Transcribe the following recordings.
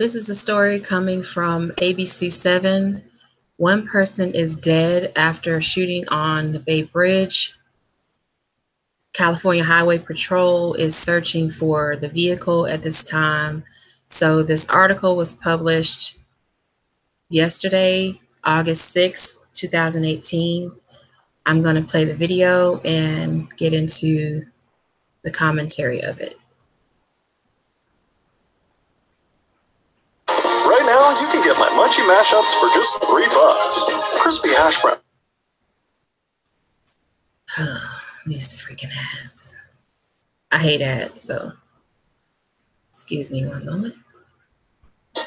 This is a story coming from ABC7. One person is dead after shooting on the Bay Bridge. California Highway Patrol is searching for the vehicle at this time. So this article was published yesterday, August 6th, 2018. I'm going to play the video and get into the commentary of it. Right now, you can get my Munchie Mashups for just $3. Crispy hash brown. These freaking ads. I hate ads, so excuse me one moment.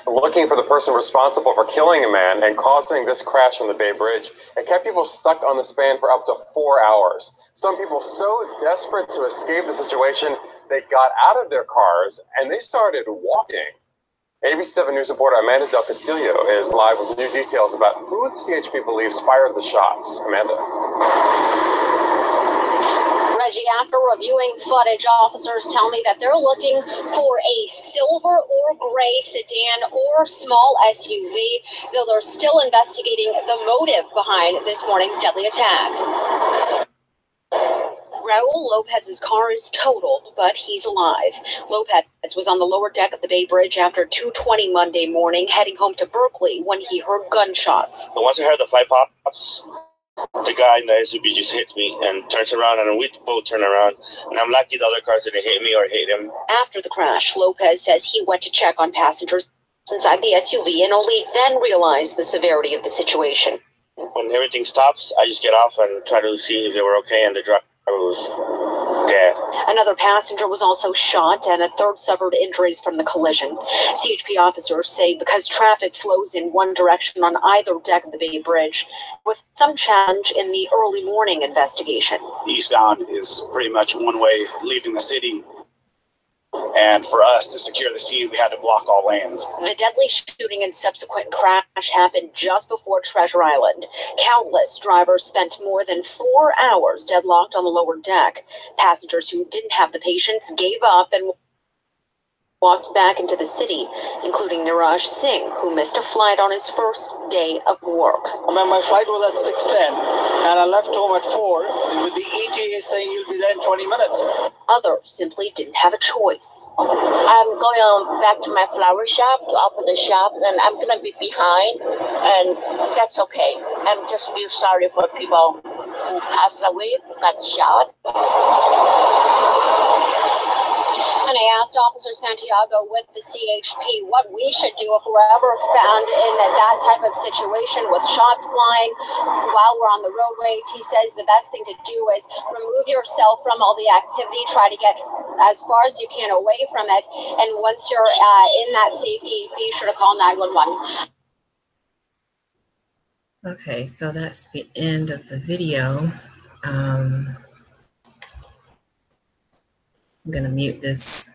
Looking for the person responsible for killing a man and causing this crash on the Bay Bridge. It kept people stuck on the span for up to 4 hours. Some people so desperate to escape the situation, they got out of their cars and they started walking. ABC7 News reporter Amanda Del Castillo is live with new details about who the CHP believes fired the shots. Amanda. Reggie, after reviewing footage, officers tell me that they're looking for a silver or gray sedan or small SUV, though they're still investigating the motive behind this morning's deadly attack. Raul Lopez's car is totaled, but he's alive. Lopez was on the lower deck of the Bay Bridge after 2:20 Monday morning, heading home to Berkeley when he heard gunshots. Once I heard the 5 pops, the guy in the SUV just hits me and turns around, and we both turn around. And I'm lucky the other cars didn't hit me or hit him. After the crash, Lopez says he went to check on passengers inside the SUV and only then realized the severity of the situation. When everything stops, I just get off and try to see if they were okay, and the driver was dead. Another passenger was also shot, and a third suffered injuries from the collision. CHP officers say because traffic flows in one direction on either deck of the Bay Bridge, there was some challenge in the early morning investigation. Eastbound is pretty much one way leaving the city. And for us to secure the scene, we had to block all lanes. The deadly shooting and subsequent crash happened just before Treasure Island. Countless drivers spent more than 4 hours deadlocked on the lower deck. Passengers who didn't have the patience gave up and walked back into the city, including Niraj Singh, who missed a flight on his first day of work. My flight was at 6:10, and I left home at 4, with the ETA saying you'll be there in 20 minutes. Others simply didn't have a choice. I'm going back to my flower shop to open the shop, and I'm going to be behind, and that's okay. I just feel sorry for people who passed away, got shot. And I asked Officer Santiago with the CHP what we should do if we're ever found in that type of situation with shots flying while we're on the roadways. He says the best thing to do is remove yourself from all the activity, try to get as far as you can away from it. And once you're in that safety, be sure to call 911. Okay, so that's the end of the video. I'm gonna mute this.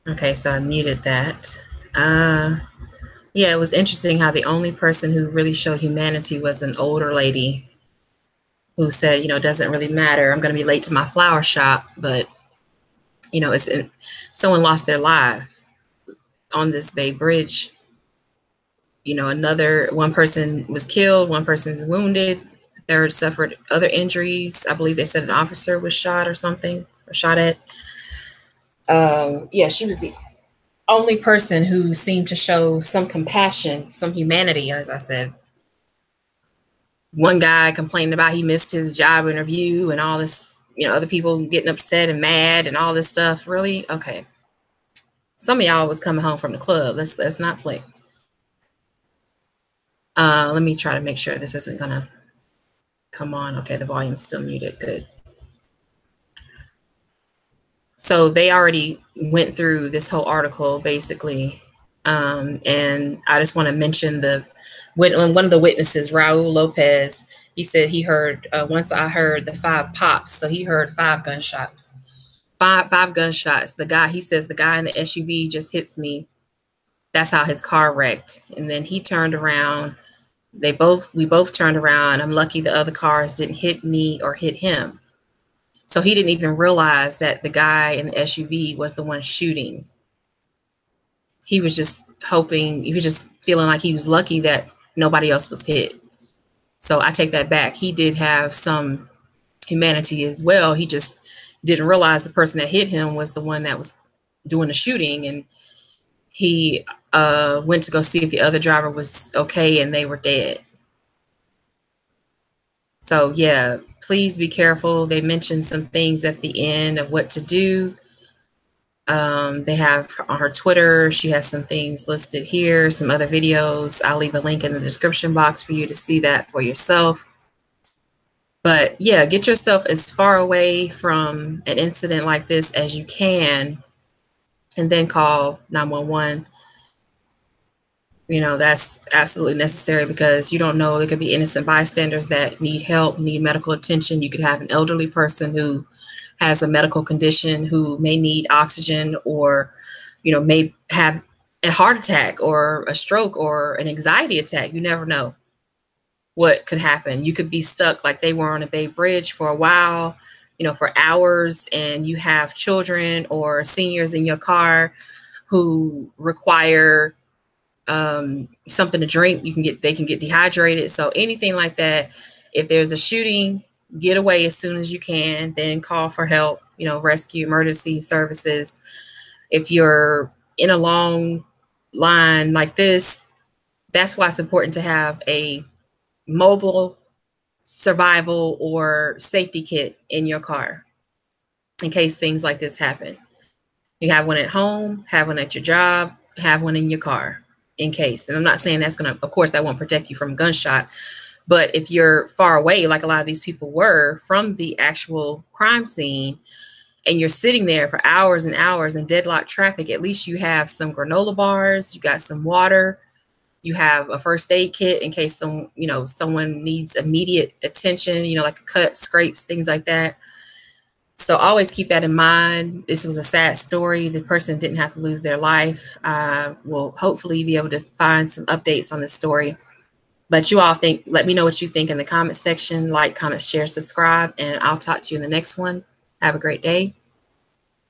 Okay, so I muted that. Yeah, it was interesting how the only person who really showed humanity was an older lady who said, it doesn't really matter. I'm gonna be late to my flower shop, but someone lost their life on this Bay Bridge. One person was killed, one person wounded. Third suffered other injuries. I believe they said an officer was shot or something, or shot at. Yeah, she was the only person who seemed to show some compassion, some humanity, as I said. One guy complained about he missed his job interview and all this, other people getting upset and mad and all this stuff. Really? Okay. Some of y'all was coming home from the club. Let's not play. Let me try to make sure this isn't gonna come on. Okay, the volume's still muted. Good. So they already went through this whole article, basically. And I just want to mention one of the witnesses, Raul Lopez, he said he heard, once I heard the 5 pops, so he heard 5 gunshots. Five gunshots. He says the guy in the SUV just hits me. That's how his car wrecked. And then he turned around. We both turned around. I'm lucky the other cars didn't hit me or hit him. So he didn't even realize that the guy in the SUV was the one shooting. He was just hoping, he was just feeling like he was lucky that nobody else was hit. So I take that back. He did have some humanity as well. He just didn't realize the person that hit him was the one that was doing the shooting. And he went to go see if the other driver was okay, and they were dead. So yeah, please be careful. They mentioned some things at the end of what to do. They have on her Twitter, she has some things listed here, some other videos. I'll leave a link in the description box for you to see that for yourself. But yeah, get yourself as far away from an incident like this as you can, and then call 911. You know, that's absolutely necessary, because you don't know, there could be innocent bystanders that need help, need medical attention. You could have an elderly person who has a medical condition, who may need oxygen, or, you know, may have a heart attack or a stroke or an anxiety attack. You never know what could happen. You could be stuck like they were on a Bay Bridge for a while, you know, for hours, and you have children or seniors in your car who require something to drink. They can get dehydrated. So anything like that, if there's a shooting, get away as soon as you can, then call for help, you know, rescue, emergency services. If you're in a long line like this, that's why it's important to have a mobile survival or safety kit in your car in case things like this happen. You have one at home, have one at your job, have one in your car in case. And I'm not saying that's going to, of course, that won't protect you from gunshot. But if you're far away, like a lot of these people were from the actual crime scene, and you're sitting there for hours and hours in deadlocked traffic, at least you have some granola bars, you got some water, you have a first aid kit in case someone needs immediate attention, you know, like a cut, scrapes, things like that. So always keep that in mind. This was a sad story. The person didn't have to lose their life. We'll hopefully be able to find some updates on this story. But you all let me know what you think in the comment section. Like, comment, share, subscribe, and I'll talk to you in the next one. Have a great day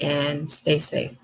and stay safe.